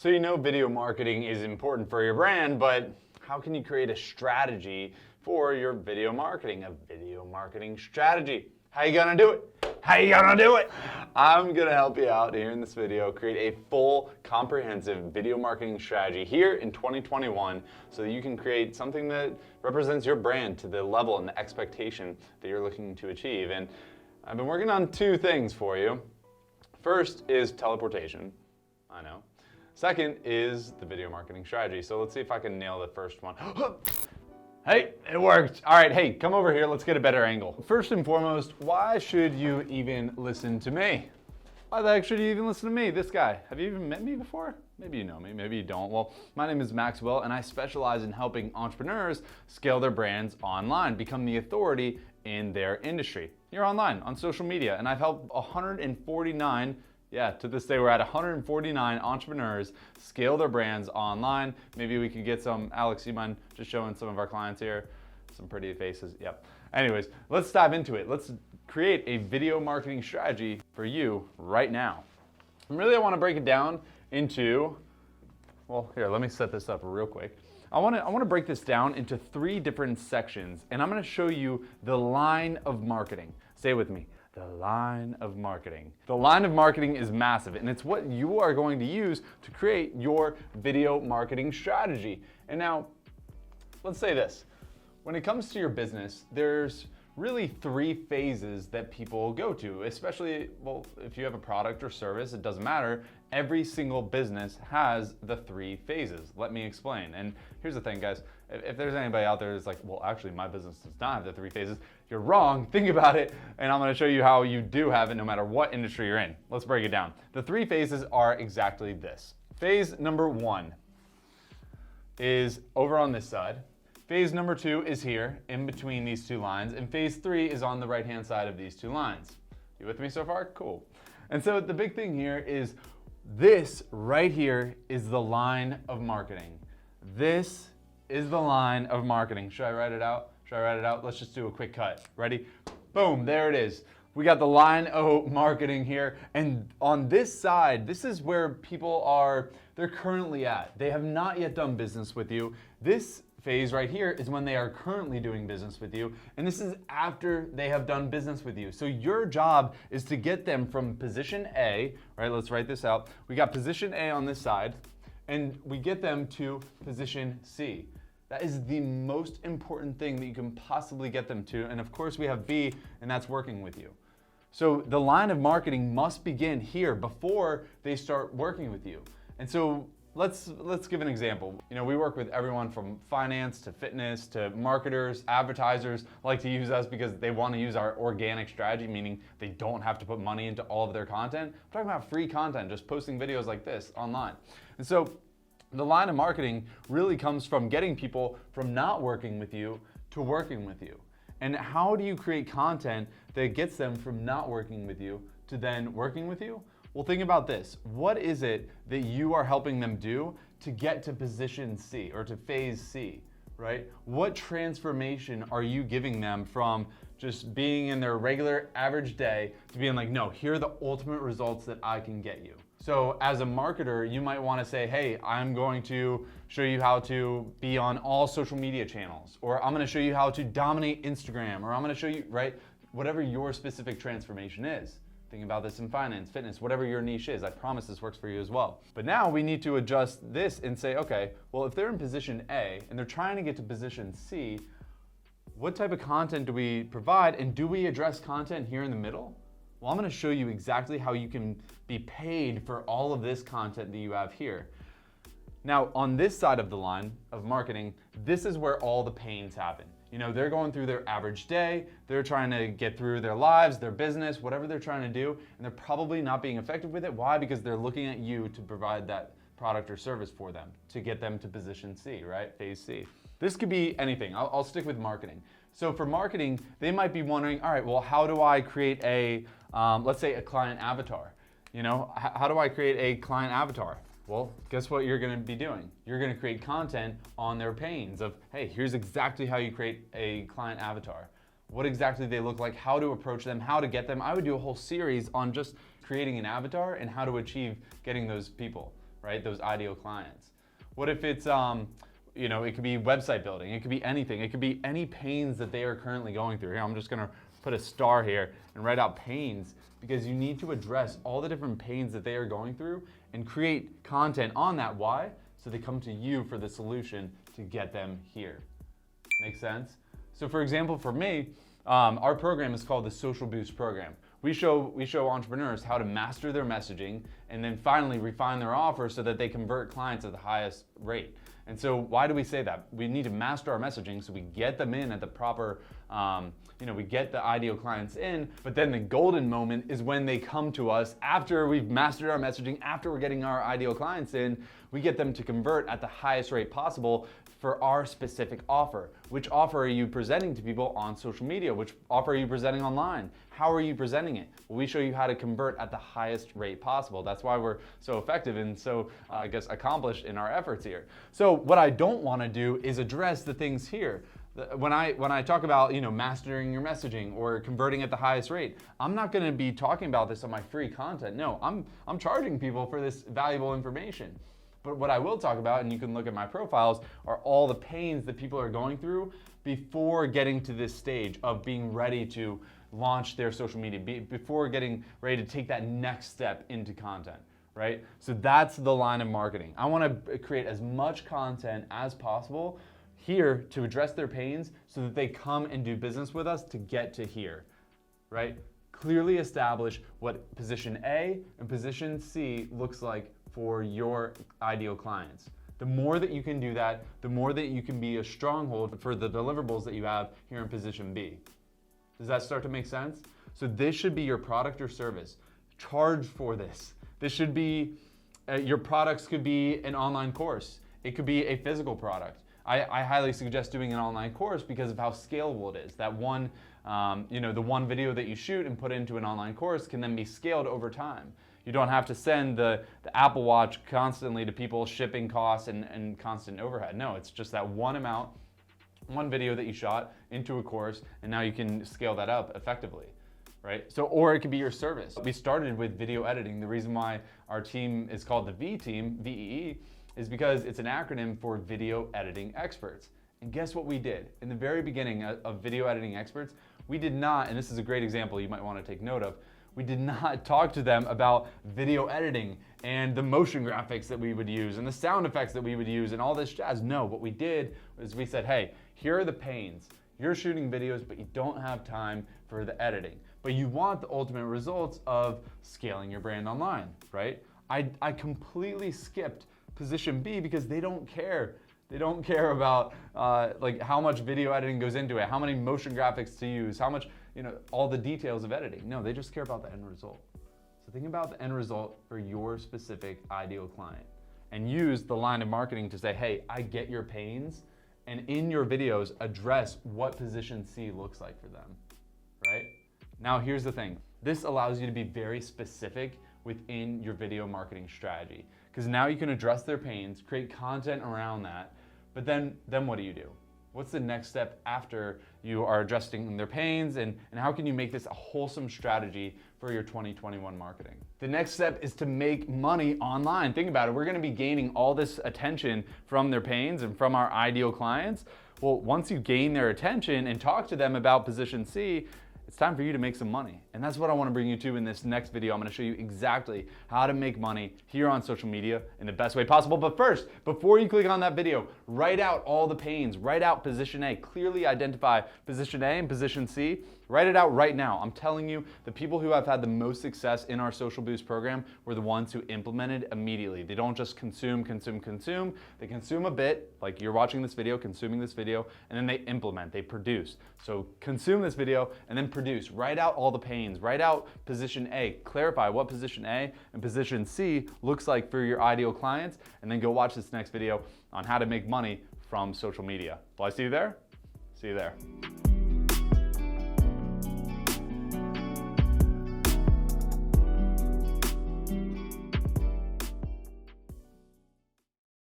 So you know video marketing is important for your brand, but how can you create a strategy for your video marketing? A video marketing strategy. How you gonna do it? How you gonna do it? I'm gonna help you out here in this video, create a full, comprehensive video marketing strategy here in 2021 so that you can create something that represents your brand to the level and the expectation that you're looking to achieve. And I've been working on two things for you. First is teleportation. I know. Second is the video marketing strategy. So let's see if I can nail the first one. Hey, it worked. All right, hey, come over here. Let's get a better angle. First and foremost, why should you even listen to me? Why the heck should you even listen to me? This guy. Have you even met me before? Maybe you know me, maybe you don't. Well, my name is Maxwell, and I specialize in helping entrepreneurs scale their brands online, become the authority in their industry. You're online, on social media, and I've helped 149 to this day, we're at 149 entrepreneurs scale their brands online. Maybe we could get some, Alex, you mind just showing some of our clients here? Some pretty faces, yep. Anyways, let's dive into it. Let's create a video marketing strategy for you right now. And really, I want to break it down into, well, here, let me set this up real quick. I want to break this down into 3 different sections, and I'm going to show you the line of marketing. Stay with me. The line of marketing. The line of marketing is massive, and it's what you are going to use to create your video marketing strategy. And now, let's say this. When it comes to your business, there's really 3 phases that people go to, especially, well, if you have a product or service, it doesn't matter. Every single business has the 3 phases. Let me explain. And here's the thing, guys. If there's anybody out there that's like, well, actually, my business does not have the 3 phases, you're wrong. Think about it, and I'm gonna show you how you do have it no matter what industry you're in. Let's break it down. The 3 phases are exactly this. Phase number 1 is over on this side. Phase number 2 is here, in between these 2 lines, and phase 3 is on the right-hand side of these 2 lines. You with me so far? Cool. And so the big thing here is this right here is the line of marketing. This is the line of marketing. Should I write it out? Should I write it out? Let's just do a quick cut. Ready? Boom, there it is. We got the line of marketing here, and on this side, this is where people are, they're currently at. They have not yet done business with you. This phase right here is when they are currently doing business with you, and this is after they have done business with you. So your job is to get them from position A, right? Let's write this out. We got position A on this side, and we get them to position C. That is the most important thing that you can possibly get them to. And of course we have B, and that's working with you. So the line of marketing must begin here before they start working with you. And so let's give an example. You know, we work with everyone from finance to fitness to marketers, advertisers like to use us because they want to use our organic strategy, meaning they don't have to put money into all of their content. I'm talking about free content, just posting videos like this online. And so the line of marketing really comes from getting people from not working with you to working with you. And how do you create content that gets them from not working with you to then working with you? Well, think about this. What is it that you are helping them do to get to position C or to phase C, right? What transformation are you giving them from just being in their regular average day to being like, no, here are the ultimate results that I can get you? So as a marketer, you might want to say, hey, I'm going to show you how to be on all social media channels, or I'm going to show you how to dominate Instagram, or I'm going to show you, right? Whatever your specific transformation is. Think about this in finance, fitness, whatever your niche is. I promise this works for you as well. But now we need to adjust this and say, okay, well, if they're in position A and they're trying to get to position C, what type of content do we provide, and do we address content here in the middle? Well, I'm going to show you exactly how you can be paid for all of this content that you have here. Now, on this side of the line of marketing, this is where all the pains happen. You know, they're going through their average day, they're trying to get through their lives, their business, whatever they're trying to do, and they're probably not being effective with it. Why? Because they're looking at you to provide that product or service for them, to get them to position C, right? Phase C. This could be anything. I'll stick with marketing. So for marketing, they might be wondering, all right, well, how do I create a, let's say a client avatar? You know, how do I create a client avatar? Well, guess what you're going to be doing? You're going to create content on their panes of, hey, here's exactly how you create a client avatar. What exactly they look like, how to approach them, how to get them. I would do a whole series on just creating an avatar and how to achieve getting those people. right? Those ideal clients. What if it's, you know, it could be website building, it could be anything, it could be any pains that they are currently going through. Here, I'm just gonna put a star here and write out pains, because you need to address all the different pains that they are going through and create content on that. Why? So they come to you for the solution to get them here. Make sense? So for example, for me, our program is called the Social Boost Program. We show entrepreneurs how to master their messaging and then finally refine their offer so that they convert clients at the highest rate. And so why do we say that? We need to master our messaging so we get them in at the proper, we get the ideal clients in, but then the golden moment is when they come to us after we've mastered our messaging, after we're getting our ideal clients in, we get them to convert at the highest rate possible for our specific offer. Which offer are you presenting to people on social media? Which offer are you presenting online? How are you presenting it? Well, we show you how to convert at the highest rate possible. That's why we're so effective and so, accomplished in our efforts here. So what I don't want to do is address the things here. When I talk about mastering your messaging or converting at the highest rate, I'm not going to be talking about this on my free content. No, I'm charging people for this valuable information. But what I will talk about, and you can look at my profiles, are all the pains that people are going through before getting to this stage of being ready to launch their social media, before getting ready to take that next step into content, right? So that's the line of marketing. I want to create as much content as possible here to address their pains so that they come and do business with us to get to here, right? Clearly establish what position A and position C looks like for your ideal clients. The more that you can do that, the more that you can be a stronghold for the deliverables that you have here in position B. Does that start to make sense? So this should be your product or service. Charge for this. This should be, your products could be an online course. It could be a physical product. I highly suggest doing an online course because of how scalable it is. That one, the one video that you shoot and put into an online course can then be scaled over time. You don't have to send the Apple Watch constantly to people, shipping costs and constant overhead. No, it's just that one amount, one video that you shot into a course, and now you can scale that up effectively, right? So, or it could be your service. We started with video editing. The reason why our team is called the V Team, VEE, is because it's an acronym for Video Editing Experts. And guess what we did? In the very beginning of Video Editing Experts, we did not, and this is a great example you might want to take note of, we did not talk to them about video editing and the motion graphics that we would use and the sound effects that we would use and all this jazz. No, what we did was we said, hey, here are the pains. You're shooting videos, but you don't have time for the editing. But you want the ultimate results of scaling your brand online, right? I completely skipped position B because they don't care. They don't care about how much video editing goes into it, how many motion graphics to use, how much, all the details of editing. No, they just care about the end result. So think about the end result for your specific ideal client and use the line of marketing to say, hey, I get your pains, and in your videos, address what position C looks like for them, right? Now, here's the thing. This allows you to be very specific within your video marketing strategy, because now you can address their pains, create content around that, but then what do you do? What's the next step after you are addressing their pains, and how can you make this a wholesome strategy for your 2021 marketing? The next step is to make money online. Think about it. We're going to be gaining all this attention from their pains and from our ideal clients. Well, once you gain their attention and talk to them about position C, it's time for you to make some money. And that's what I want to bring you to in this next video. I'm going to show you exactly how to make money here on social media in the best way possible. But first, before you click on that video, write out all the pains, write out position A, clearly identify position A and position C. Write it out right now. I'm telling you, the people who have had the most success in our Social Boost program were the ones who implemented immediately. They don't just consume. They consume a bit, like you're watching this video, consuming this video, and then they implement, they produce. So consume this video and then produce. Write out all the pains. Write out position A. Clarify what position A and position C looks like for your ideal clients, and then go watch this next video on how to make money from social media. Will I see you there? See you there.